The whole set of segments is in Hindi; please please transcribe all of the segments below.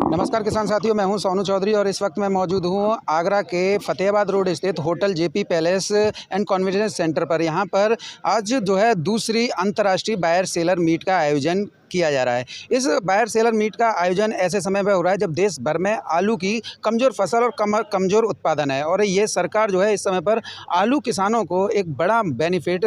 नमस्कार किसान साथियों, मैं हूं सोनू चौधरी और इस वक्त मैं मौजूद हूं आगरा के फतेहाबाद रोड स्थित hotel JP palace and convention centre पर। यहां पर आज जो है दूसरी अंतर्राष्ट्रीय बायर सेलर मीट का आयोजन किया जा रहा है। इस बायर सेलर मीट का आयोजन ऐसे समय पर हो रहा है जब देश भर में आलू की कमज़ोर फसल और कमज़ोर उत्पादन है, और ये सरकार जो है इस समय पर आलू किसानों को एक बड़ा बेनिफिट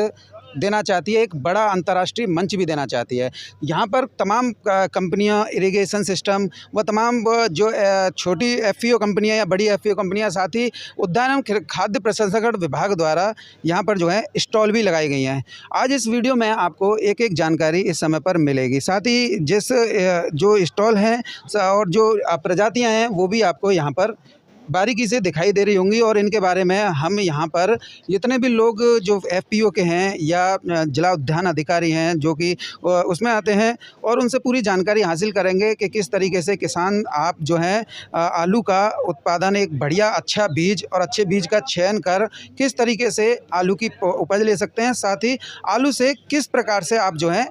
देना चाहती है, एक बड़ा अंतर्राष्ट्रीय मंच भी देना चाहती है। यहाँ पर तमाम कंपनियाँ, इरिगेशन सिस्टम व तमाम जो छोटी एफपीओ कंपनियाँ या बड़ी एफपीओ कंपनियाँ, साथ ही उद्यान एवं खाद्य प्रसंस्करण विभाग द्वारा यहाँ पर जो है स्टॉल भी लगाई गई हैं। आज इस वीडियो में आपको एक एक जानकारी इस समय पर मिलेगी, साथ ही जिस जो स्टॉल हैं और जो प्रजातियाँ हैं वो भी आपको यहाँ पर बारीकी से दिखाई दे रही होंगी, और इनके बारे में हम यहाँ पर जितने भी लोग जो एफपीओ के हैं या जिला उद्यान अधिकारी हैं जो कि उसमें आते हैं, और उनसे पूरी जानकारी हासिल करेंगे कि किस तरीके से किसान आप जो हैं आलू का उत्पादन, एक बढ़िया अच्छा बीज और अच्छे बीज का चयन कर किस तरीके से आलू की उपज ले सकते हैं, साथ ही आलू से किस प्रकार से आप जो है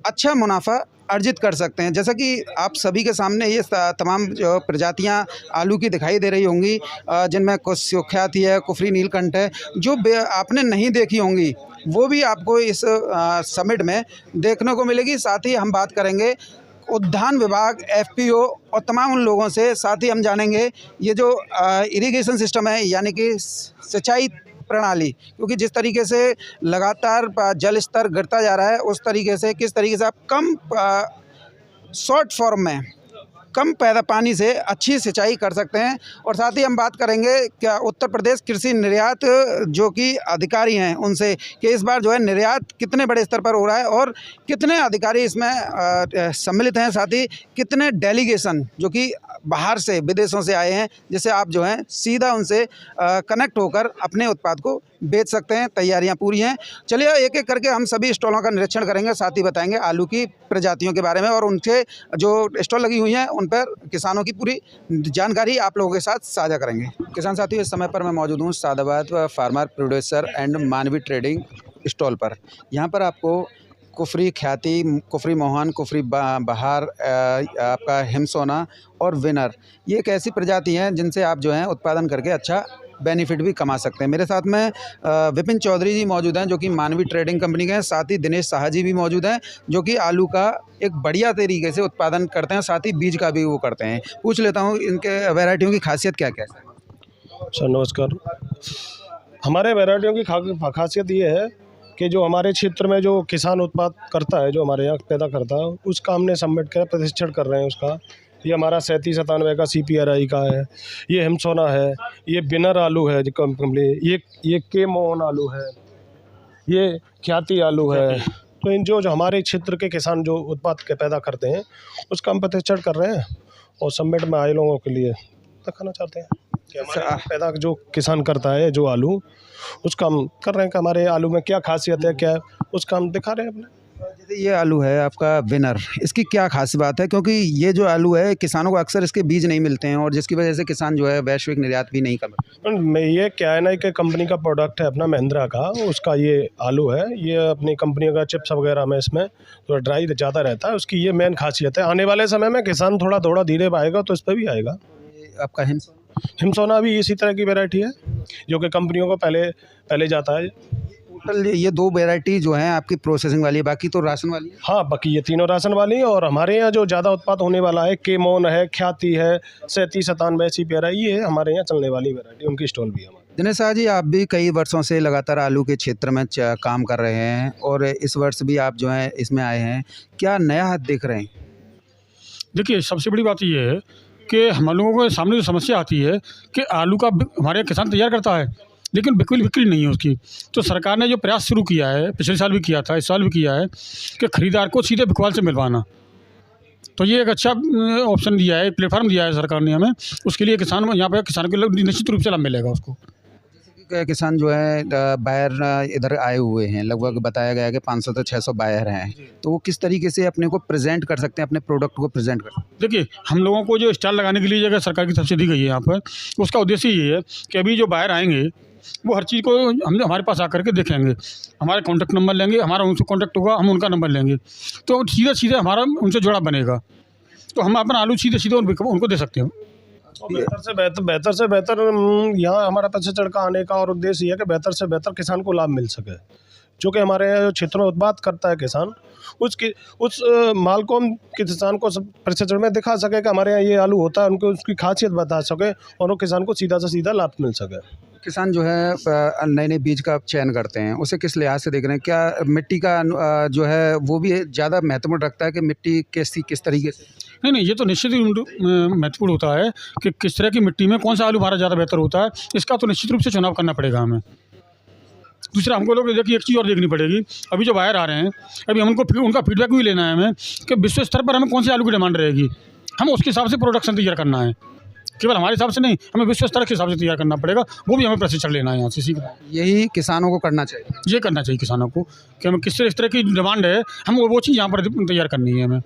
अच्छा मुनाफा अर्जित कर सकते हैं। जैसा कि आप सभी के सामने ये तमाम जो प्रजातियां आलू की दिखाई दे रही होंगी, जिनमें कुछ सुख्याति है, कुफरी नीलकंठ है, जो आपने नहीं देखी होंगी वो भी आपको इस समिट में देखने को मिलेगी। साथ ही हम बात करेंगे उद्यान विभाग, एफपीओ और तमाम उन लोगों से, साथ ही हम जानेंगे ये जो इरिगेशन सिस्टम है यानी कि सिंचाई प्रणाली, क्योंकि जिस तरीके से लगातार जल स्तर गिरता जा रहा है उस तरीके से किस तरीके से आप कम शॉर्ट फॉर्म में कम पैदा पानी से अच्छी सिंचाई कर सकते हैं। और साथ ही हम बात करेंगे क्या उत्तर प्रदेश कृषि निर्यात जो कि अधिकारी हैं उनसे कि इस बार जो है निर्यात कितने बड़े स्तर पर हो रहा है और कितने अधिकारी इसमें सम्मिलित हैं, साथ ही कितने डेलीगेशन जो कि बाहर से विदेशों से आए हैं, जिससे आप जो हैं सीधा उनसे कनेक्ट होकर अपने उत्पाद को बेच सकते हैं। तैयारियां पूरी हैं। चलिए एक एक करके हम सभी स्टॉलों का निरीक्षण करेंगे, साथ ही बताएंगे आलू की प्रजातियों के बारे में, और उनके जो स्टॉल लगी हुई हैं उन पर किसानों की पूरी जानकारी आप लोगों के साथ साझा करेंगे। किसान साथियों, इस समय पर मैं मौजूद हूँ सादाबाद फार्मर प्रोड्यूसर एंड मानवी ट्रेडिंग स्टॉल पर। यहाँ पर आपको कुफरी ख्याति, कुफरी मोहन, कुफरी बहार, आपका हिमसोना और विनर, ये एक ऐसी प्रजाति हैं जिनसे आप जो हैं उत्पादन करके अच्छा बेनिफिट भी कमा सकते हैं। मेरे साथ में विपिन चौधरी जी मौजूद हैं जो कि मानवी ट्रेडिंग कंपनी के हैं, साथ ही दिनेश साहा जी भी मौजूद हैं जो कि आलू का एक बढ़िया तरीके से उत्पादन करते हैं, साथ ही बीज का भी वो करते हैं। पूछ लेता हूँ इनके वैरायटियों की खासियत क्या क्या है। सर नमस्कार। हमारे वैरायटियों की खासियत ये है कि जो हमारे क्षेत्र में जो किसान उत्पाद करता है, जो हमारे यहाँ पैदा करता है, उसका हमने सबमिट कर प्रशिक्षण कर रहे हैं उसका। ये हमारा 3797 का CPRI का है, ये हिमसोना है, ये बिनर आलू है जो कंपनी, ये के मोहन आलू है, ये ख्याति आलू है। तो इन जो हमारे क्षेत्र के किसान जो उत्पाद के पैदा करते हैं उसका हम प्रशिक्षण कर रहे हैं और सबमिट में आए लोगों के लिए दिखाना चाहते हैं कि हमारे पैदा जो किसान करता है जो आलू, उसका हम कर रहे हैं कि हमारे आलू में क्या खासियत है, क्या है, उसका हम दिखा रहे हैं अपने। जैसे ये आलू है आपका विनर, इसकी क्या खास बात है? क्योंकि ये जो आलू है किसानों को अक्सर इसके बीज नहीं मिलते हैं और जिसकी वजह से किसान जो है वैश्विक निर्यात भी नहीं कर पाते। ये क्या है ना कि कंपनी का प्रोडक्ट है अपना महिंद्रा का, उसका ये आलू है, ये अपनी कंपनी का चिप्स वगैरह में इसमें थोड़ा ड्राई ज़्यादा रहता है, उसकी ये मेन खासियत है। आने वाले समय में किसान थोड़ा धीरे आएगा तो इस पर भी आएगा। आपका हिमसोना भी इसी तरह की वैरायटी है जो कि कंपनियों को पहले जाता है। टोटल ये दो वैरायटी जो है आपकी प्रोसेसिंग वाली है, बाकी तो राशन वाली है। हाँ, बाकी ये तीनों राशन वाली हैं। और हमारे यहाँ जो ज़्यादा उत्पाद होने वाला है के मोन है, ख्याति है, 3797 CPRI, ये है हमारे यहाँ चलने वाली वैरायटी, उनकी स्टॉल भी है हमारे। दिनेश साहा जी, आप भी कई वर्षों से लगातार आलू के क्षेत्र में काम कर रहे हैं और इस वर्ष भी आप जो है इसमें आए हैं, क्या नया हाथ देख रहे हैं? देखिए, सबसे बड़ी बात ये है कि हम लोगों के सामने जो समस्या आती है कि आलू का हमारे किसान तैयार करता है लेकिन बिक्री नहीं है उसकी। तो सरकार ने जो प्रयास शुरू किया है, पिछले साल भी किया था, इस साल भी किया है, कि ख़रीदार को सीधे बिकवाल से मिलवाना। तो ये एक अच्छा ऑप्शन दिया है, प्लेटफार्म दिया है सरकार ने हमें। उसके लिए किसान यहाँ पर किसान को निश्चित रूप से लाभ मिलेगा उसको। किसान जो है बायर इधर आए हुए हैं, लगभग बताया गया है कि 500 से 600 बायर हैं, तो वो किस तरीके से अपने को प्रेजेंट कर सकते हैं, अपने प्रोडक्ट को प्रेजेंट कर? देखिए, हम लोगों को जो स्टॉल लगाने के लिए जगह सरकार की तरफ से दी गई है यहाँ पर, उसका उद्देश्य ये है कि अभी जो बायर आएंगे वो हर चीज़ को हम हमारे पास आकर के देखेंगे, हमारे कॉन्टैक्ट नंबर लेंगे, हमारा उनसे कॉन्टैक्ट होगा, हम उनका नंबर लेंगे, तो सीधे हमारा उनसे जुड़ा बनेगा। तो हम अपना आलू सीधे सीधे उनको दे सकते हैं। और बेहतर से बेहतर यहाँ हमारा प्रशिक्षण का आने का और उद्देश्य ये है कि बेहतर से बेहतर किसान को लाभ मिल सके। जो कि हमारे क्षेत्र में उत्पाद करता है किसान, उस माल को हम किसान को प्रशिक्षण में दिखा सके कि हमारे यहाँ ये आलू होता है, उनको उसकी खासियत बता सके और वो किसान को सीधा से सीधा लाभ मिल सके। किसान जो है नए नए बीज का चयन करते हैं, उसे किस लिहाज से देख रहे हैं? क्या मिट्टी का जो है वो भी ज़्यादा महत्वपूर्ण रखता है कि मिट्टी किस तरीके से? नहीं, ये तो निश्चित ही महत्वपूर्ण होता है कि किस तरह की मिट्टी में कौन सा आलू हमारा ज़्यादा बेहतर होता है, इसका तो निश्चित रूप से चुनाव करना पड़ेगा हमें। दूसरा हमको लोग देखिए एक चीज़ और देखनी पड़ेगी, अभी जो बाहर आ रहे हैं, अभी हमको उनका फीडबैक भी लेना है हमें कि विश्व स्तर पर हमें कौन सी आलू की डिमांड रहेगी, हम उसके हिसाब से प्रोडक्शन तैयार करना है। केवल हमारे हिसाब से नहीं, हमें विश्व स्तर के हिसाब से तैयार करना पड़ेगा, वो भी हमें प्रशिक्षण लेना है यहाँ से सीखना। यही किसानों को करना चाहिए। ये करना चाहिए किसानों को कि हमें किस तरह की डिमांड है, हम वो चीज़ यहाँ पर तैयार करनी है हमें।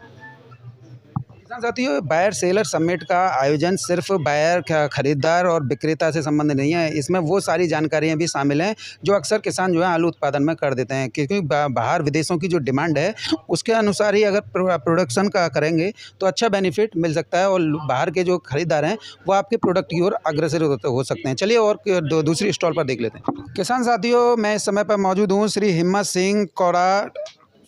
किसान साथियों, बायर सेलर समिट का आयोजन सिर्फ बायर खरीदार और विक्रेता से संबंधित नहीं है, इसमें वो सारी जानकारियां भी शामिल हैं जो अक्सर किसान जो है आलू उत्पादन में कर देते हैं, क्योंकि बाहर विदेशों की जो डिमांड है उसके अनुसार ही अगर प्रोडक्शन का करेंगे तो अच्छा बेनिफिट मिल सकता है और बाहर के जो खरीदार हैं वो आपके प्रोडक्ट की ओर अग्रसर हो सकते हैं। चलिए और दूसरी स्टॉल पर देख लेते हैं। किसान साथियों, मैं इस समय पर मौजूद हूँ श्री हिम्मत सिंह कोरा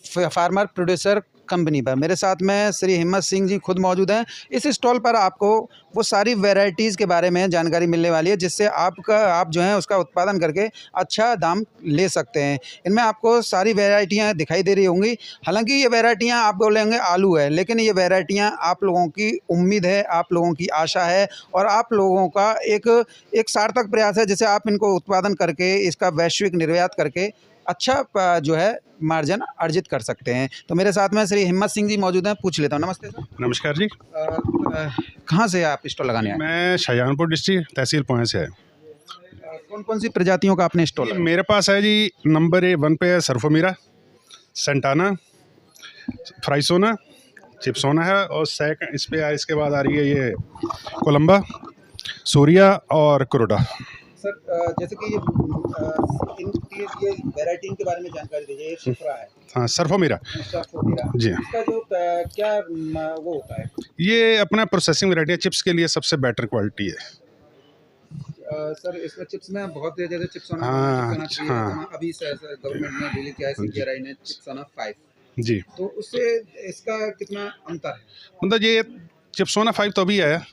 फार्मर प्रोड्यूसर कंपनी पर। मेरे साथ में श्री हिम्मत सिंह जी खुद मौजूद हैं। इस स्टॉल पर आपको वो सारी वैरायटीज़ के बारे में जानकारी मिलने वाली है जिससे आप जो है उसका उत्पादन करके अच्छा दाम ले सकते हैं। इनमें आपको सारी वैरायटियां दिखाई दे रही होंगी। हालांकि ये वैरायटियां आप बोलेंगे आलू है, लेकिन ये वैरायटियां आप लोगों की उम्मीद है, आप लोगों की आशा है और आप लोगों का एक सार्थक प्रयास है जिसे आप इनको उत्पादन करके इसका वैश्विक निर्यात करके अच्छा जो है मार्जिन अर्जित कर सकते हैं। तो मेरे साथ में श्री हिम्मत सिंह जी मौजूद हैं, पूछ लेता हूँ। नमस्ते सर। नमस्कार जी। कहाँ से आप स्टॉल लगाने आए? मैं शाहजहानपुर डिस्ट्रिक्ट तहसील पुणे से है। कौन कौन सी प्रजातियों का आपने स्टॉल? मेरे पास है जी, नंबर 1 पे है सर्फोमीरा, सेंटाना, फ्राइसोना, चिप्सोना है और इस पे इसके बाद आ रही है ये कोलंबा, सूर्या और कुरोडा। सर जैसे कि ये वैरायटी के बारे में जानकारी दीजिए। ये शिफ्रा है। हाँ, सर्फोमीरा जी। इसका जो क्या वो होता है? ये अपना प्रोसेसिंग वैरायटी है, चिप्स के लिए सबसे बेटर क्वालिटी है। सर इसमें चिप्स में बहुत जैसे चिप्सोना हाँ। अभी गवर्नमेंट ने रिलीज किया है, सीजीआरआई ने चिप्सोना 5 जी। तो उससे इसका कितना अंतर है? मतलब ये चिप्सोना 5 तो अभी आया,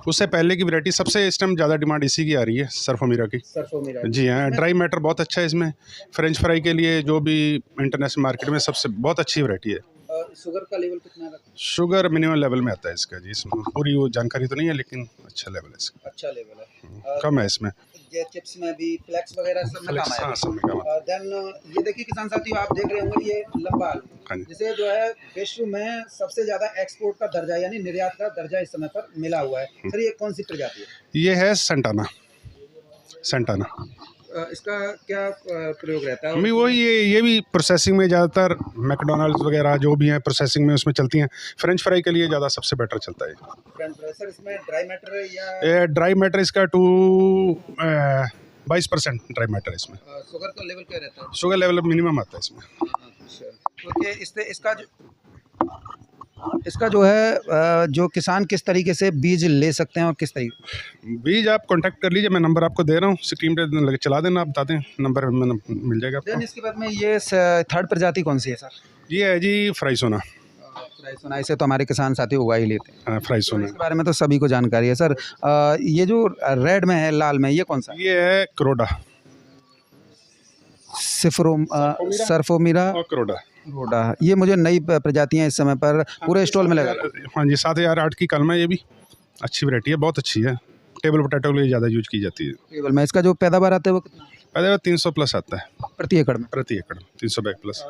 उससे पहले की वैरायटी सबसे इस टाइम ज़्यादा डिमांड इसी की आ रही है, सर्फोमीरा की। सर्फोमीरा जी हाँ, ड्राई मैटर बहुत अच्छा है इसमें, फ्रेंच फ्राई के लिए जो भी इंटरनेशनल मार्केट में सबसे बहुत अच्छी वैरायटी है। शुगर का लेवल कितना है? शुगर मिनिमम लेवल में आता है इसका जी। इसमें पूरी वो जानकारी तो नहीं है लेकिन अच्छा लेवल है इसका। अच्छा लेवल है। कम है इसमें। ये चिप्स में भी फ्लेक्स वगैरह सब में काम है। हाँ, सब में काम है। देन ये देखिए किसान साथियों, आप देख रहे होंगे ये लंबा आलू जिसे जो है विश्व में सबसे ज्यादा एक्सपोर्ट का दर्जा यानी निर्यात का दर्जा इस समय पर मिला हुआ है। सर ये कौन सी प्रजाति है? ये है सेंटाना। इसका क्या प्रयोग रहता है? अभी वही ये भी प्रोसेसिंग में ज़्यादातर मैकडोनल्ड्स वगैरह जो भी हैं प्रोसेसिंग में उसमें चलती हैं। फ्रेंच फ्राई के लिए ज़्यादा सबसे बेटर चलता है। सर इसमें ड्राई मैटर या ड्राई मैटर इसका 22% ड्राई मैटर इसमें। शुगर का लेवल क्या रहता है? शुगर लेवल मिनिमम आता है इसमें। तो इसका जो है जो किसान किस तरीके से बीज ले सकते हैं और किस तरीके? बीज आप कांटेक्ट कर लीजिए, मैं नंबर आपको दे रहा हूँ, स्क्रीन पे चला देना, आप बता दें नंबर मिल जाएगा आपको। इसके बाद में ये थर्ड प्रजाति कौन सी है सर? ये है जी फ्राइसोना। फ्राइसोना, इसे तो हमारे किसान साथी उगा ही लेते हैं। फ्राइसोना इसके बारे में तो सभी को जानकारी है। सर ये जो रेड में है, लाल में, ये कौन सा? ये है कुरोडा, सर्फोमीरा और कुरोडा। ये मुझे नई प्रजातियां इस समय पर पूरे स्टॉल में लगा। हाँ जी, 7008 की कलम है, ये भी अच्छी वैरायटी है, बहुत अच्छी है। टेबल पोटैटो के लिए ज़्यादा यूज की जाती है। टेबल में इसका जो पैदावार आता है वो कितना? पैदावार 300 प्लस आता है प्रति एकड़ में। 300 बैग प्लस।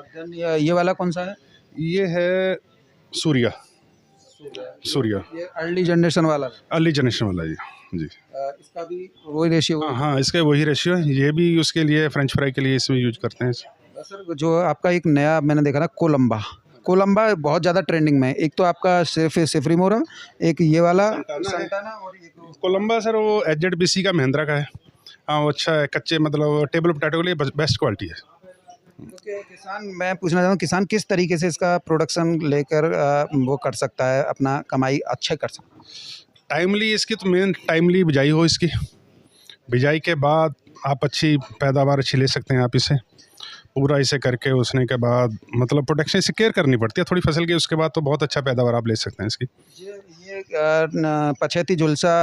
ये वाला कौन सा है? ये है सूर्या। ये अर्ली जनरेशन वाला जी। इसका भी वही रेशियो? हाँ, इसका वही रेशियो है। ये भी उसके लिए फ्रेंच फ्राई के लिए इसमें यूज करते हैं। सर जो आपका एक नया मैंने देखा ना कोलंबा बहुत ज़्यादा ट्रेंडिंग में है। एक तो आपका सिफरी मोरा, एक ये वाला सेंटाना और एक कोलंबा सर वो HZBC का महिंद्रा का है। हाँ, वो अच्छा है, कच्चे मतलब टेबल पोटैटो के लिए बेस्ट क्वालिटी है। किसान, मैं पूछना चाहता हूँ किसान किस तरीके से इसका प्रोडक्शन लेकर वो कर सकता है, अपना कमाई अच्छा कर सकता है? टाइमली इसकी तो मेन टाइमली बिजाई हो इसकी। बिजाई के बाद आप अच्छी पैदावार अच्छी ले सकते हैं आप इसे। पूरा इसे करके उसने के बाद मतलब प्रोटेक्शन इसे केयर करनी पड़ती है थोड़ी फसल की, उसके बाद तो बहुत अच्छा पैदावार आप ले सकते हैं इसकी। ये पछेती झुलसा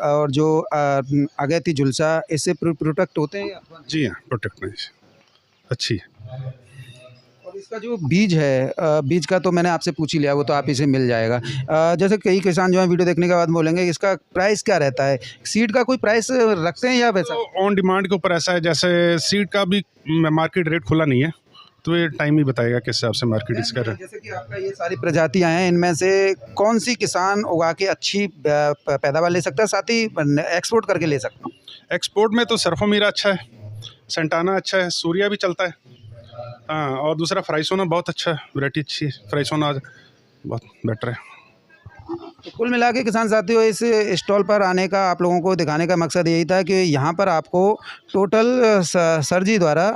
और जो अगेती झुलसा इससे प्रोटेक्ट होते हैं? जी हाँ, प्रोटेक्ट नहीं अच्छी है। और इसका जो बीज है, बीज का तो मैंने आपसे पूछ ही लिया, वो तो आप इसे मिल जाएगा। जैसे कई किसान जो है वीडियो देखने के बाद बोलेंगे इसका प्राइस क्या रहता है, सीड का कोई प्राइस रखते हैं या वैसा? तो ऑन डिमांड के ऊपर ऐसा है, जैसे सीड का भी मार्केट रेट खुला नहीं है, तो ये टाइम ही बताएगा किस हिसाब से मार्केट इसका है। जैसे कि आपका ये सारी प्रजातियां हैं, इनमें से कौन सी किसान उगा के अच्छी पैदावार ले सकता है, साथ ही एक्सपोर्ट करके ले सकता है? एक्सपोर्ट में तो सरफोमीरा अच्छा है, सेंटाना अच्छा है, सूर्या भी चलता है। हाँ, और दूसरा फ्राइसोना बहुत अच्छा है, वैरायटी अच्छी है, फ्राइसोना बहुत बेटर है। तो कुल मिला के किसान साथियों, इस स्टॉल पर आने का, आप लोगों को दिखाने का मकसद यही था कि यहाँ पर आपको टोटल सर जी द्वारा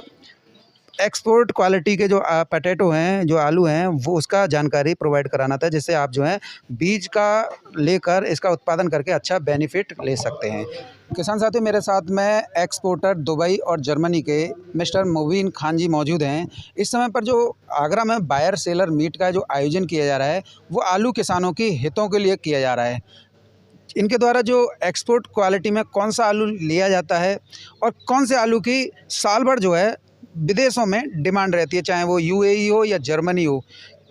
एक्सपोर्ट क्वालिटी के जो पोटैटो हैं, जो आलू हैं, वो उसका जानकारी प्रोवाइड कराना था, जिससे आप जो है बीज का लेकर इसका उत्पादन करके अच्छा बेनिफिट ले सकते हैं। किसान साथियों, मेरे साथ में एक्सपोर्टर दुबई और जर्मनी के मिस्टर मुबीन खान जी मौजूद हैं। इस समय पर जो आगरा में बायर सेलर मीट का जो आयोजन किया जा रहा है, वो आलू किसानों के हितों के लिए किया जा रहा है। इनके द्वारा जो एक्सपोर्ट क्वालिटी में कौन सा आलू लिया जाता है और कौन से आलू की साल भर जो है विदेशों में डिमांड रहती है, चाहे वो यूएई हो या जर्मनी हो,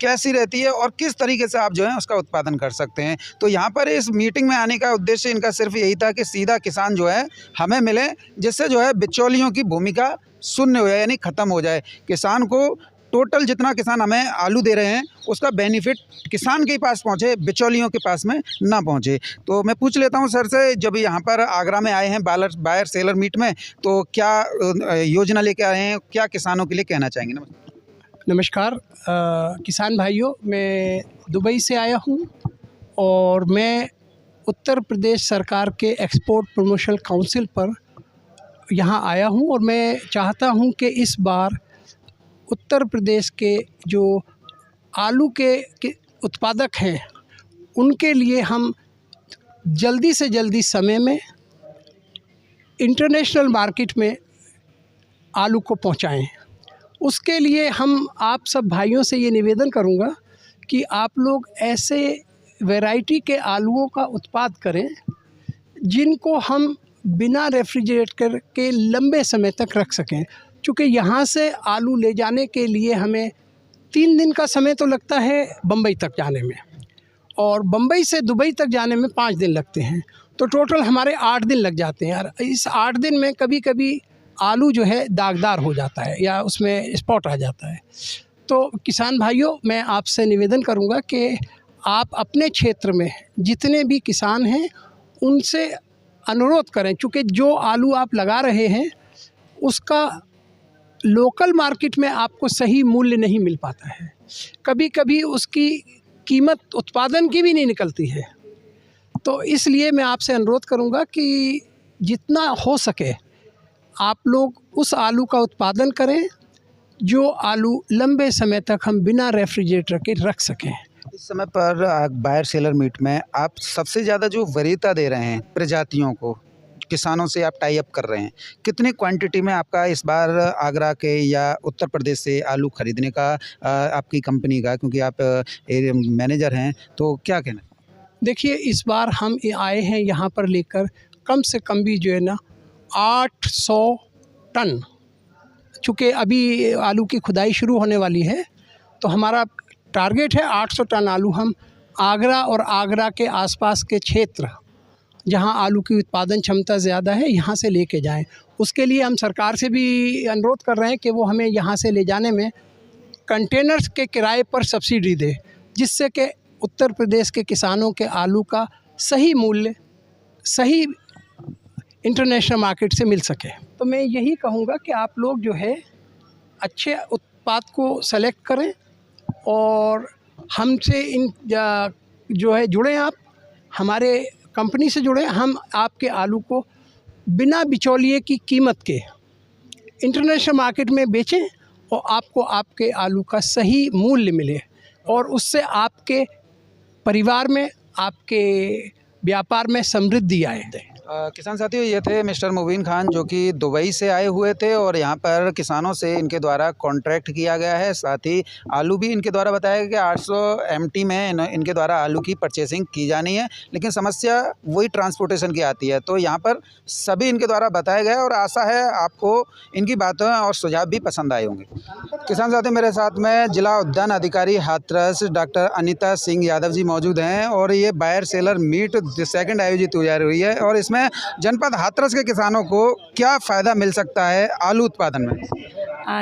कैसी रहती है और किस तरीके से आप जो है उसका उत्पादन कर सकते हैं। तो यहाँ पर इस मीटिंग में आने का उद्देश्य इनका सिर्फ यही था कि सीधा किसान जो है हमें मिले, जिससे जो है बिचौलियों की भूमिका शून्य हो जाए, यानी ख़त्म हो जाए। किसान को टोटल जितना किसान हमें आलू दे रहे हैं उसका बेनिफिट किसान के पास पहुँचे, बिचौलियों के पास में ना पहुँचे। तो मैं पूछ लेता हूँ सर से, जब यहाँ पर आगरा में आए हैं बायर सेलर मीट में, तो क्या योजना लेके आए हैं, क्या किसानों के लिए कहना चाहेंगे? नमस्कार किसान भाइयों, मैं दुबई से आया हूँ और मैं उत्तर प्रदेश सरकार के एक्सपोर्ट प्रमोशन काउंसिल पर यहाँ आया हूँ और मैं चाहता हूँ कि इस बार उत्तर प्रदेश के जो आलू के उत्पादक हैं उनके लिए हम जल्दी से जल्दी समय में इंटरनेशनल मार्केट में आलू को पहुँचाएँ। उसके लिए हम आप सब भाइयों से ये निवेदन करूँगा कि आप लोग ऐसे वैरायटी के आलूओं का उत्पाद करें जिनको हम बिना रेफ्रिजरेटर के लंबे समय तक रख सकें। चूँकि यहाँ से आलू ले जाने के लिए हमें 3 दिन का समय तो लगता है बम्बई तक जाने में, और बम्बई से दुबई तक जाने में 5 दिन लगते हैं, तो टोटल हमारे 8 दिन लग जाते हैं। और इस 8 दिन में कभी कभी आलू जो है दागदार हो जाता है या उसमें स्पॉट आ जाता है। तो किसान भाइयों, मैं आपसे निवेदन करूंगा कि आप अपने क्षेत्र में जितने भी किसान हैं उनसे अनुरोध करें, चूँकि जो आलू आप लगा रहे हैं उसका लोकल मार्केट में आपको सही मूल्य नहीं मिल पाता है, कभी कभी उसकी कीमत उत्पादन की भी नहीं निकलती है। तो इसलिए मैं आपसे अनुरोध करूंगा कि जितना हो सके आप लोग उस आलू का उत्पादन करें जो आलू लंबे समय तक हम बिना रेफ्रिजरेटर के रख सकें। इस समय पर बायर सेलर मीट में आप सबसे ज़्यादा जो वरीयता दे रहे हैं प्रजातियों को, किसानों से आप टाई अप कर रहे हैं, कितनी क्वांटिटी में आपका इस बार आगरा के या उत्तर प्रदेश से आलू खरीदने का आपकी कंपनी का, क्योंकि आप मैनेजर हैं, तो क्या कहना? देखिए, इस बार हम आए हैं यहाँ पर लेकर कम से कम भी जो है ना 800 टन, चूँकि अभी आलू की खुदाई शुरू होने वाली है तो हमारा टारगेट है 800 टन आलू हम आगरा और आगरा के आसपास के क्षेत्र जहां आलू की उत्पादन क्षमता ज़्यादा है यहाँ से लेके जाएं। उसके लिए हम सरकार से भी अनुरोध कर रहे हैं कि वो हमें यहाँ से ले जाने में कंटेनर्स के किराए पर सब्सिडी दे, जिससे कि उत्तर प्रदेश के किसानों के आलू का सही मूल्य सही इंटरनेशनल मार्केट से मिल सके। तो मैं यही कहूँगा कि आप लोग जो है अच्छे उत्पाद को सेलेक्ट करें और हमसे इन जो है जुड़ें, आप हमारे कंपनी से जुड़ें। हम आपके आलू को बिना बिचौलिए की कीमत के इंटरनेशनल मार्केट में बेचें और आपको आपके आलू का सही मूल्य मिले और उससे आपके परिवार में, आपके व्यापार में समृद्धि आए। किसान साथियों, ये थे मिस्टर मुबीन खान जो कि दुबई से आए हुए थे और यहाँ पर किसानों से इनके द्वारा कॉन्ट्रैक्ट किया गया है। साथ ही आलू भी इनके द्वारा बताया गया कि 800 MT में इनके द्वारा आलू की परचेसिंग की जानी है, लेकिन समस्या वही ट्रांसपोर्टेशन की आती है। तो यहाँ पर सभी इनके द्वारा बताया गया और आशा है आपको इनकी बातें और सुझाव भी पसंद आए होंगे। किसान साथी, मेरे साथ में जिला उद्यान अधिकारी हाथरस डॉक्टर अनीता सिंह यादव जी मौजूद हैं और ये बायर सेलर मीट सेकंड आयोजित हो जा रही है और इसमें जनपद हाथरस के किसानों को क्या फ़ायदा मिल सकता है आलू उत्पादन में?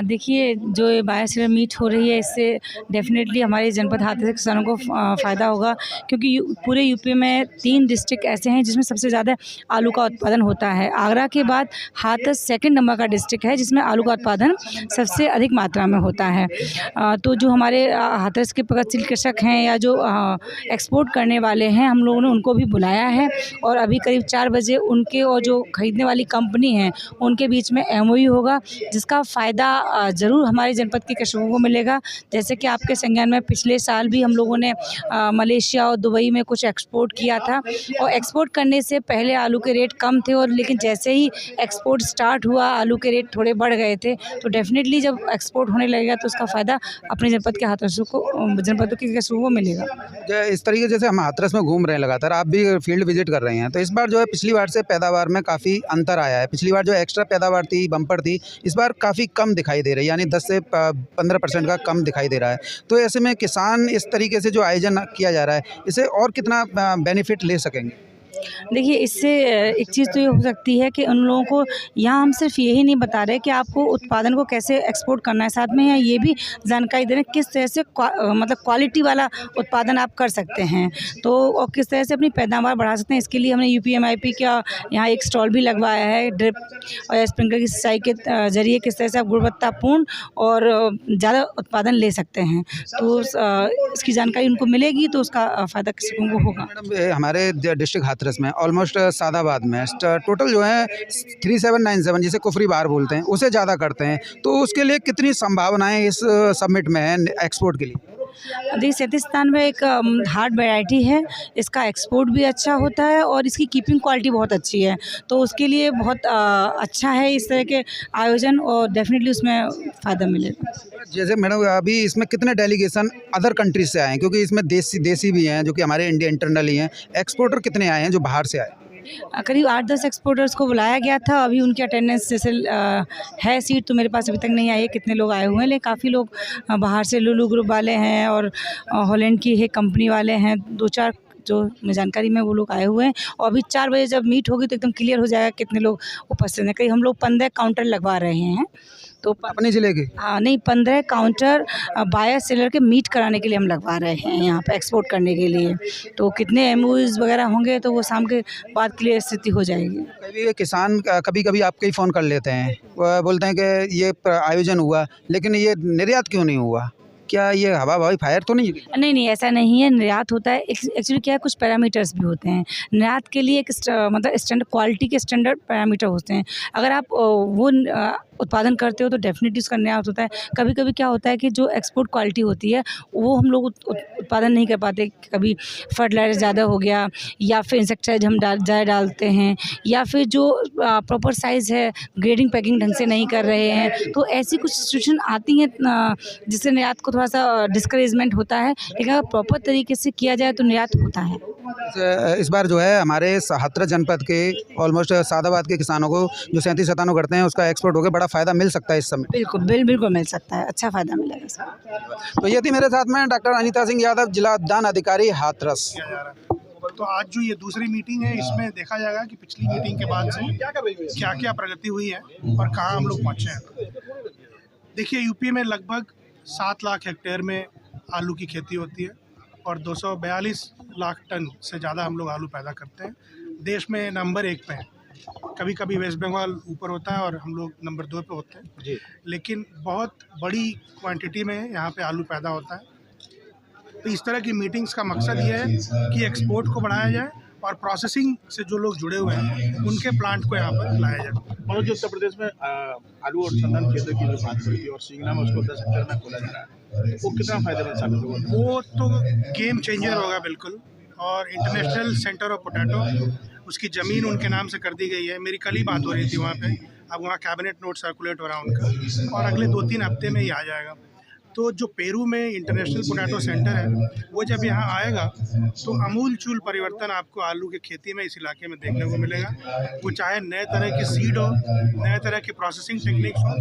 देखिए, जो ये बायर सेलर मीट हो रही है, इससे डेफिनेटली हमारे जनपद हाथरस के किसानों को फ़ायदा होगा, क्योंकि पूरे यूपी में 3 डिस्ट्रिक्ट ऐसे हैं जिसमें सबसे ज़्यादा आलू का उत्पादन होता है। आगरा के बाद हाथरस सेकंड नंबर का डिस्ट्रिक्ट है जिसमें आलू का उत्पादन सबसे अधिक मात्रा में होता है। तो जो हमारे हाथरस के प्रगतिशील कृषक हैं या जो एक्सपोर्ट करने वाले हैं, हम लोगों ने उनको भी बुलाया है और अभी करीब 4 बजे उनके और जो खरीदने वाली कंपनी है उनके बीच में MOU होगा, जिसका फ़ायदा ज़रूर हमारे जनपद के कृषकों को मिलेगा। जैसे कि आपके संज्ञान में पिछले साल भी हम लोगों ने मलेशिया और दुबई में कुछ एक्सपोर्ट किया था और एक्सपोर्ट करने से पहले आलू के रेट कम थे और लेकिन जैसे ही एक्सपोर्ट स्टार्ट हुआ आलू के रेट थोड़े बढ़ गए थे। तो डेफिनेटली जब एक्सपोर्ट होने लगेगा तो उसका फ़ायदा अपने जनपद के हाथरसों को, जनपदों के कृषकों को मिलेगा। इस तरीके जैसे हम हाथरस में घूम रहे हैं लगातार, आप भी फील्ड विजिट कर रहे हैं, तो इस बार जो है पिछली बार से पैदावार में काफ़ी अंतर आया है। पिछली बार जो एक्स्ट्रा पैदावार थी, बम्पर थी, इस बार काफ़ी कम दिखाई दे रही है, यानी 10 से 15% का कम दिखाई दे रहा है। तो ऐसे में किसान इस तरीके से जो आयोजन किया जा रहा है, इसे और कितना बेनिफिट ले सकेंगे? देखिए, इससे एक चीज़ तो ये हो सकती है कि उन लोगों को यहाँ हम सिर्फ यही नहीं बता रहे कि आपको उत्पादन को कैसे एक्सपोर्ट करना है, साथ में यहाँ ये भी जानकारी दे रहे हैं किस तरह से मतलब क्वालिटी वाला उत्पादन आप कर सकते हैं, तो और किस तरह से अपनी पैदावार बढ़ा सकते हैं। इसके लिए हमने UPMIP का यहाँ एक स्टॉल भी लगवाया है। ड्रिप और स्प्रिंकलर की सिंचाई के ज़रिए किस तरह से आप गुणवत्तापूर्ण और ज़्यादा उत्पादन ले सकते हैं, तो इसकी जानकारी उनको मिलेगी तो उसका फ़ायदा किसानों को होगा। मैडम, हमारे डिस्ट्रिक्ट हाथरस में ऑलमोस्ट सादाबाद में टोटल जो है 3797 जिसे कुफरी बार बोलते हैं उसे ज़्यादा करते हैं, तो उसके लिए कितनी संभावनाएं इस सबमिट में है एक्सपोर्ट के लिए? देखिए, 3797 एक हार्ड वैरायटी है, इसका एक्सपोर्ट भी अच्छा होता है और इसकी कीपिंग क्वालिटी बहुत अच्छी है, तो उसके लिए बहुत अच्छा है इस तरह के आयोजन और डेफिनेटली उसमें फ़ायदा मिलेगा। जैसे मैडम, अभी इसमें कितने डेलीगेशन अदर कंट्रीज से आए हैं, क्योंकि इसमें देसी भी हैं जो कि हमारे इंडिया इंटरनल ही हैं, एक्सपोर्टर कितने आए हैं जो बाहर से आए? करीब 8-10 एक्सपोर्टर्स को बुलाया गया था। अभी उनकी अटेंडेंस जैसे है सीट तो मेरे पास अभी तक नहीं आई है कितने लोग आए हुए हैं, लेकिन काफ़ी लोग बाहर से लुलु ग्रुप वाले हैं और हॉलैंड की है कंपनी वाले हैं, 2-4 जो जानकारी में वो लोग आए हुए हैं। और अभी 4 बजे जब मीट होगी तो एकदम क्लियर हो जाएगा कितने लोग उपस्थित हैं। कहीं हम लोग 15 काउंटर लगवा रहे हैं, तो अपने ज़िले के? हाँ नहीं, 15 काउंटर बायर सेलर के मीट कराने के लिए हम लगवा रहे हैं यहाँ पे एक्सपोर्ट करने के लिए। तो कितने MOUs वगैरह होंगे तो वो शाम के बाद क्लियर स्थिति हो जाएगी। कभी किसान कभी आपके ही फ़ोन कर लेते हैं, वो बोलते हैं कि ये आयोजन हुआ लेकिन ये निर्यात क्यों नहीं हुआ, क्या ये हवा फायर तो नहीं? नहीं, ऐसा नहीं है, निर्यात होता है। एक्चुअली क्या है, कुछ पैरामीटर्स भी होते हैं निर्यात के लिए। एक मतलब स्टैंडर्ड क्वालिटी के स्टैंडर्ड पैरामीटर होते हैं। अगर आप वो उत्पादन करते हो तो डेफिनेटली उसका निर्यात होता है। कभी कभी क्या होता है कि जो एक्सपोर्ट क्वालिटी होती है वो हम लोग उत्पादन नहीं कर पाते, कभी फर्टिलाइजर ज़्यादा हो गया या फिर इंसेक्टिसाइड हम ज़्यादा डालते हैं या फिर जो प्रॉपर साइज़ है ग्रेडिंग पैकिंग ढंग से नहीं कर रहे हैं, तो ऐसी कुछ सिचुएशन आती हैं जिससे निर्यात को थोड़ा सा डिस्करेजमेंट होता है, लेकिन अगर प्रॉपर तरीके से किया जाए तो निर्यात होता है। इस बार जो है हमारे हाथरस जनपद के ऑलमोस्ट सादाबाद के किसानों को जो 3797 करते हैं उसका एक्सपोर्ट होकर बड़ा फ़ायदा मिल सकता है इस समय? बिल्कुल मिल सकता है, अच्छा फ़ायदा मिलेगा सर। तो ये थी मेरे साथ में डॉक्टर अनीता सिंह यादव, जिला उद्यान अधिकारी हाथरस। तो आज जो ये दूसरी मीटिंग है इसमें देखा जाएगा कि पिछली मीटिंग के बाद से क्या क्या प्रगति हुई है और कहाँ हम लोग पहुँचे हैं। देखिए, यूपी में लगभग 7 लाख हेक्टेयर में आलू की खेती होती है और 242 लाख टन से ज़्यादा हम लोग आलू पैदा करते हैं। देश में नंबर 1 पे हैं, कभी कभी वेस्ट बंगाल ऊपर होता है और हम लोग नंबर 2 पे होते हैं जी, लेकिन बहुत बड़ी क्वांटिटी में यहाँ पे आलू पैदा होता है। तो इस तरह की मीटिंग्स का मकसद ये है कि एक्सपोर्ट को बढ़ाया जाए और प्रोसेसिंग से जो लोग जुड़े हुए हैं उनके प्लांट को यहाँ पर लाया जाए। मनोज जी, उत्तर प्रदेश में आलू अनुसंधान केंद्र की जो बात हुई थी और सीगना में उसको 10 हेक्टेयर में खोला जा रहा है, वो कितना फायदेमंद साबित होगा? वो तो गेम चेंजर होगा बिल्कुल। और इंटरनेशनल सेंटर ऑफ पोटैटो, उसकी ज़मीन उनके नाम से कर दी गई है। मेरी कल ही बात हो रही थी वहाँ पे, अब वहाँ कैबिनेट नोट सर्कुलेट हो रहा है उनका, और अगले 2-3 हफ्ते में ही आ जाएगा। तो जो पेरू में इंटरनेशनल पोटैटो सेंटर है, वो जब यहाँ आएगा तो अमूलचूल परिवर्तन आपको आलू की खेती में इस इलाके में देखने को मिलेगा। वो चाहे नए तरह की सीड हो, नए तरह की प्रोसेसिंग टेक्निक्स हो,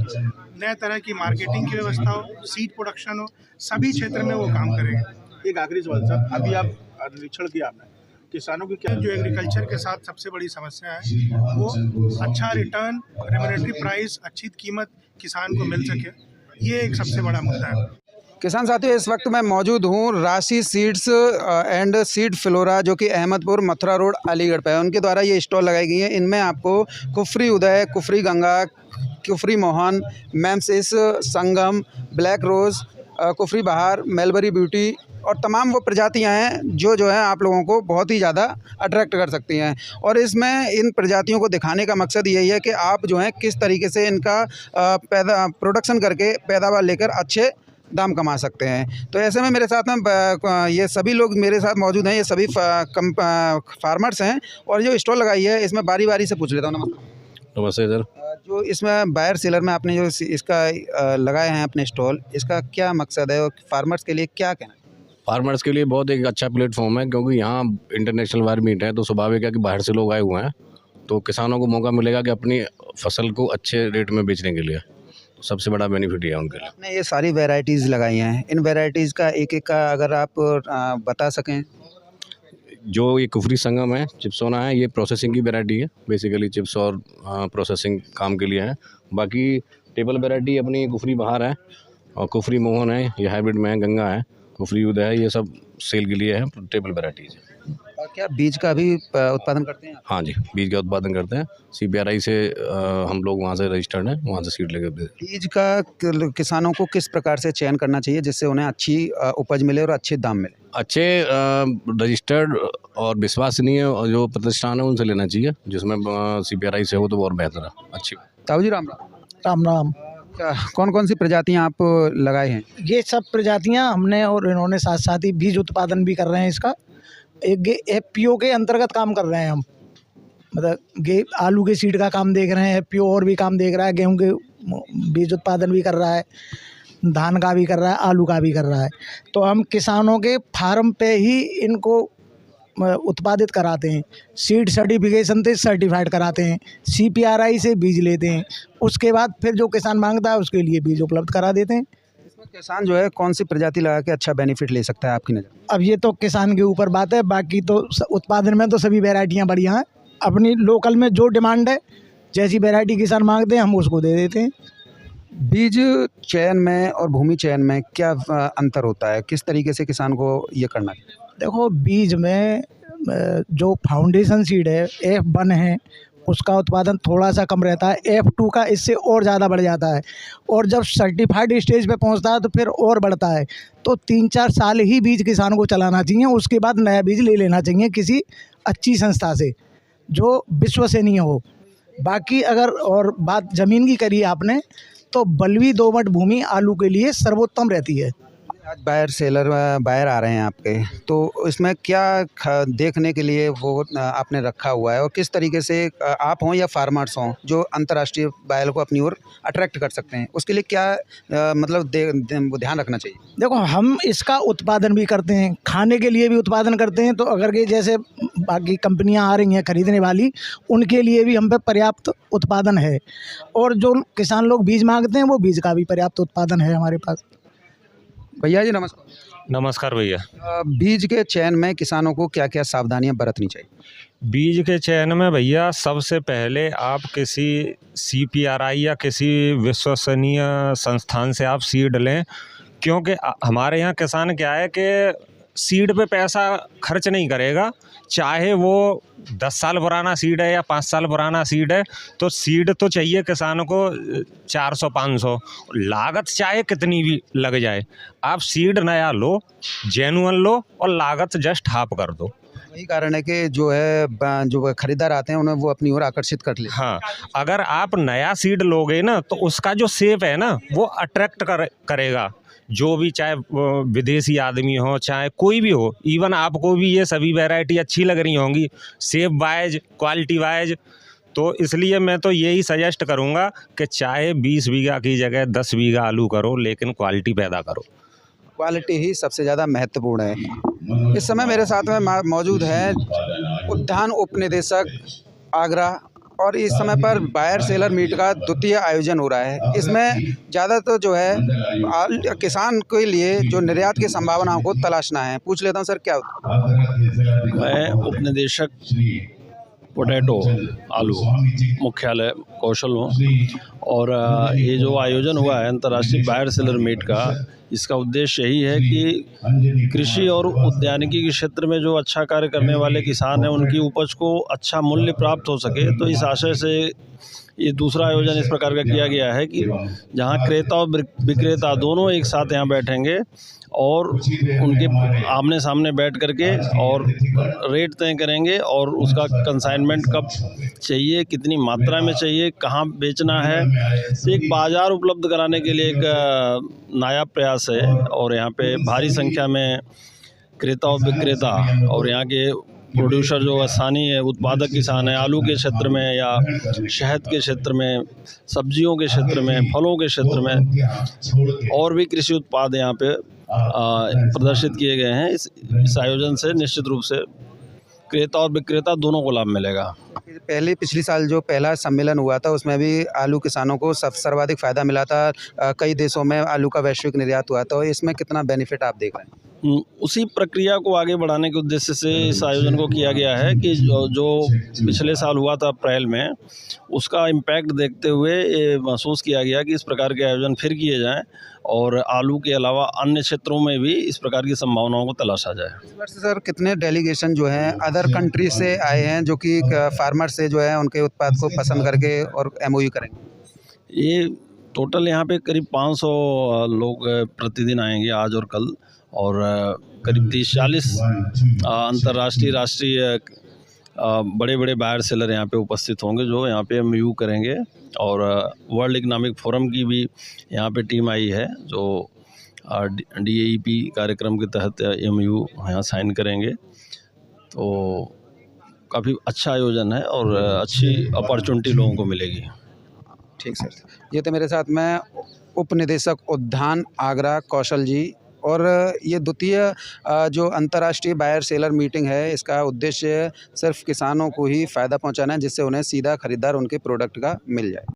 नए तरह की मार्केटिंग की व्यवस्था हो, सीड प्रोडक्शन हो, सभी क्षेत्र में वो काम करेगा। एक आखिरी सवाल सर, अभी आप निरीक्षण किया आपने, किसानों की क्या जो एग्रीकल्चर के साथ सबसे बड़ी समस्या है वो अच्छा रिटर्न, रेम्युनेटरी प्राइस, अच्छी कीमत किसान को मिल सके, ये एक सबसे बड़ा मुद्दा है। किसान साथियों, इस वक्त मैं मौजूद हूँ राशि सीड्स एंड सीड फ्लोरा, जो कि अहमदपुर मथुरा रोड अलीगढ़ पे है। उनके द्वारा ये स्टॉल लगाई गई है। इनमें आपको कुफरी उदय, कुफरी गंगा, कुफरी मोहन, मैमसिस, संगम, ब्लैक रोज़, कुफरी बहार, मेलबरी ब्यूटी और तमाम वो प्रजातियां हैं जो है आप लोगों को बहुत ही ज़्यादा अट्रैक्ट कर सकती हैं। और इसमें इन प्रजातियों को दिखाने का मकसद यही है कि आप जो है किस तरीके से इनका प्रोडक्शन करके पैदावार लेकर अच्छे दाम कमा सकते हैं। तो ऐसे में मेरे साथ में ये सभी लोग मेरे साथ मौजूद हैं। ये सभी फार्मर्स हैं और जो स्टॉल लगाई है इसमें बारी बारी से पूछ लेता हूँ। नमस्ते सर। जो इसमें बायर सेलर में आपने जो इसका लगाए हैं अपने स्टॉल, इसका क्या मकसद है और फार्मर्स के लिए क्या कहना है? फार्मर्स के लिए बहुत एक अच्छा प्लेटफॉर्म है, क्योंकि यहाँ इंटरनेशनल वायर मीट है, तो स्वाभाविक है कि बाहर से लोग आए हुए हैं, तो किसानों को मौका मिलेगा कि अपनी फसल को अच्छे रेट में बेचने के लिए। तो सबसे बड़ा बेनिफिट है उनके लिए। आपने ये सारी वैरायटीज़ लगाई हैं, इन वैरायटीज़ का एक एक का अगर आप बता सकें। जो ये कुफरी संगम है, चिप्सोना है, ये प्रोसेसिंग की वैरायटी है, बेसिकली चिप्स और प्रोसेसिंग काम के लिए है। बाकी टेबल वैरायटी अपनी कुफरी बहार है और कुफरी मोहन है, ये हाइब्रिड में है, गंगा है, कुफरी उदय है, ये सब सेल के लिए है, टेबल वैराइटीज़ है। और क्या बीज का भी उत्पादन करते हैं? हाँ जी, बीज का उत्पादन करते हैं। CPRI से हम लोग वहाँ से रजिस्टर्ड हैं, वहाँ से सीड लेकर। बीज का किसानों को किस प्रकार से चयन करना चाहिए जिससे उन्हें अच्छी उपज मिले और अच्छे दाम मिले? अच्छे रजिस्टर्ड और विश्वसनीय जो प्रतिष्ठान है उनसे लेना चाहिए, जिसमें CPRI से हो तो और बेहतर है, अच्छी। ताऊ जी राम राम। राम राम। कौन कौन सी प्रजातियां आप लगाए हैं? ये सब प्रजातियां हमने और इन्होंने साथ साथ ही बीज उत्पादन भी कर रहे हैं। इसका एक FPO के अंतर्गत काम कर रहे हैं हम, मतलब आलू के सीड का काम देख रहे हैं, FPO और भी काम देख रहा है, गेहूं के बीज उत्पादन भी कर रहा है, धान का भी कर रहा है, आलू का भी कर रहा है। तो हम किसानों के फार्म पे ही इनको उत्पादित कराते हैं, सीड सर्टिफिकेशन से सर्टिफाइड कराते हैं, CPRI से बीज लेते हैं, उसके बाद फिर जो किसान मांगता है उसके लिए बीज उपलब्ध करा देते हैं। इसमें किसान जो है कौन सी प्रजाति लगा के अच्छा बेनिफिट ले सकता है आपकी नज़र? अब ये तो किसान के ऊपर बात है, बाकी तो उत्पादन में तो सभी वैरायटियाँ बढ़िया हैं। अपनी लोकल में जो डिमांड है, जैसी वैरायटी किसान मांगते हैं हम उसको दे देते हैं। बीज चयन में और भूमि चयन में क्या अंतर होता है? किस तरीके से किसान को ये करना चाहिए? देखो, बीज में जो फाउंडेशन सीड है F1 है, उसका उत्पादन थोड़ा सा कम रहता है। F2 का इससे और ज़्यादा बढ़ जाता है, और जब सर्टिफाइड स्टेज पे पहुंचता है तो फिर और बढ़ता है। तो 3-4 साल ही बीज किसान को चलाना चाहिए, उसके बाद नया बीज ले लेना चाहिए किसी अच्छी संस्था से जो विश्वसनीय हो। बाकी अगर और बात ज़मीन की करी आपने, तो बलुई दोमट भूमि आलू के लिए सर्वोत्तम रहती है। आज बायर आ रहे हैं आपके, तो इसमें क्या देखने के लिए वो आपने रखा हुआ है, और किस तरीके से आप हों या फार्मर्स हों जो अंतर्राष्ट्रीय बायर को अपनी ओर अट्रैक्ट कर सकते हैं, उसके लिए क्या मतलब ध्यान रखना चाहिए? देखो, हम इसका उत्पादन भी करते हैं, खाने के लिए भी उत्पादन करते हैं। तो अगर के जैसे बाकी कंपनियां आ रही हैं खरीदने वाली, उनके लिए भी हम पे पर्याप्त उत्पादन है, और जो किसान लोग बीज मांगते हैं वो बीज का भी पर्याप्त उत्पादन है हमारे पास। भैया जी नमस्कार। नमस्कार भैया। बीज के चयन में किसानों को क्या क्या सावधानियां बरतनी चाहिए? बीज के चयन में भैया सबसे पहले आप किसी CPRI या किसी विश्वसनीय संस्थान से आप सीड लें, क्योंकि हमारे यहाँ किसान क्या है कि सीड पे पैसा खर्च नहीं करेगा, चाहे वो 10 साल पुराना सीड है या 5 साल पुराना सीड है, तो सीड तो चाहिए किसानों को 400-500, लागत चाहे कितनी भी लग जाए, आप सीड नया लो, जेन्युइन लो और लागत जस्ट हाफ कर दो। वही कारण है कि जो है जो खरीदार आते हैं उन्हें वो अपनी ओर आकर्षित कर ले। हाँ, अगर आप नया सीड लोगे ना तो उसका जो शेप है ना वो अट्रैक्ट करेगा जो भी, चाहे वो विदेशी आदमी हो चाहे कोई भी हो। इवन आपको भी ये सभी वैरायटी अच्छी लग रही होंगी शेप वाइज, क्वालिटी वाइज। तो इसलिए मैं तो यही सजेस्ट करूँगा कि चाहे 20 बीघा की जगह 10 बीघा आलू करो, लेकिन क्वालिटी पैदा करो। क्वालिटी ही सबसे ज़्यादा महत्वपूर्ण है। इस समय मेरे साथ में मौजूद है उद्यान उपनिदेशक आगरा, और इस समय पर बायर सेलर मीट का द्वितीय आयोजन हो रहा है। इसमें ज़्यादातर जो है किसान के लिए जो निर्यात की संभावनाओं को तलाशना है। पूछ लेता हूँ सर, क्या होता है? मैं उपनिदेशक पोटैटो आलू मुख्यालय कौशल हूँ, और ये जो आयोजन हुआ है अंतर्राष्ट्रीय बायर सेलर मीट का, इसका उद्देश्य यही है कि कृषि और उद्यानिकी के क्षेत्र में जो अच्छा कार्य करने वाले किसान हैं उनकी उपज को अच्छा मूल्य प्राप्त हो सके। तो इस आशय से ये दूसरा आयोजन इस प्रकार का किया गया है कि जहाँ क्रेता और विक्रेता दोनों एक साथ यहाँ बैठेंगे और उनके आमने सामने बैठ करके और रेट तय करेंगे, और उसका कंसाइनमेंट कब चाहिए, कितनी मात्रा में चाहिए, कहाँ बेचना है। तो एक बाज़ार उपलब्ध कराने के लिए एक नायाब प्रयास है, और यहाँ पे भारी संख्या में क्रेता और विक्रेता और यहाँ के प्रोड्यूसर जो स्थानीय उत्पादक किसान हैं, आलू के क्षेत्र में या शहद के क्षेत्र में, सब्जियों के क्षेत्र में, फलों के क्षेत्र में, और भी कृषि उत्पाद यहाँ पे प्रदर्शित किए गए हैं। इस आयोजन से निश्चित रूप से क्रेता और विक्रेता दोनों को लाभ मिलेगा। पिछली साल जो पहला सम्मेलन हुआ था उसमें भी आलू किसानों को सर्वाधिक फ़ायदा मिला था। कई देशों में आलू का वैश्विक निर्यात हुआ था, और इसमें कितना बेनिफिट आप देख रहे हैं? उसी प्रक्रिया को आगे बढ़ाने के उद्देश्य से इस आयोजन को किया गया है कि जो पिछले साल हुआ था अप्रैल में, उसका इम्पैक्ट देखते हुए ये महसूस किया गया कि इस प्रकार के आयोजन फिर किए जाएं, और आलू के अलावा अन्य क्षेत्रों में भी इस प्रकार की संभावनाओं को तलाशा जाए। इस वर्ष सर कितने डेलीगेशन जो हैं अदर कंट्री से आए हैं जो कि फार्मर से जो है उनके उत्पाद को पसंद करके और MOU करेंगे? ये टोटल यहाँ पे करीब 500 लोग प्रतिदिन आएंगे आज और कल, और करीब 30-40 अंतर्राष्ट्रीय राष्ट्रीय बड़े बड़े बायर सेलर यहाँ पे उपस्थित होंगे जो यहाँ पे MOU करेंगे। और वर्ल्ड इकोनॉमिक फोरम की भी यहाँ पे टीम आई है जो DAEP कार्यक्रम के तहत MOU यहाँ साइन करेंगे। तो काफ़ी अच्छा आयोजन है और अच्छी अपॉर्चुनिटी लोगों को मिलेगी। ठीक सर, ये तो मेरे साथ में उपनिदेशक उद्यान आगरा कौशल जी, और ये द्वितीय जो अंतर्राष्ट्रीय बायर सेलर मीटिंग है इसका उद्देश्य सिर्फ किसानों को ही फ़ायदा पहुंचाना है, जिससे उन्हें सीधा खरीदार उनके प्रोडक्ट का मिल जाए।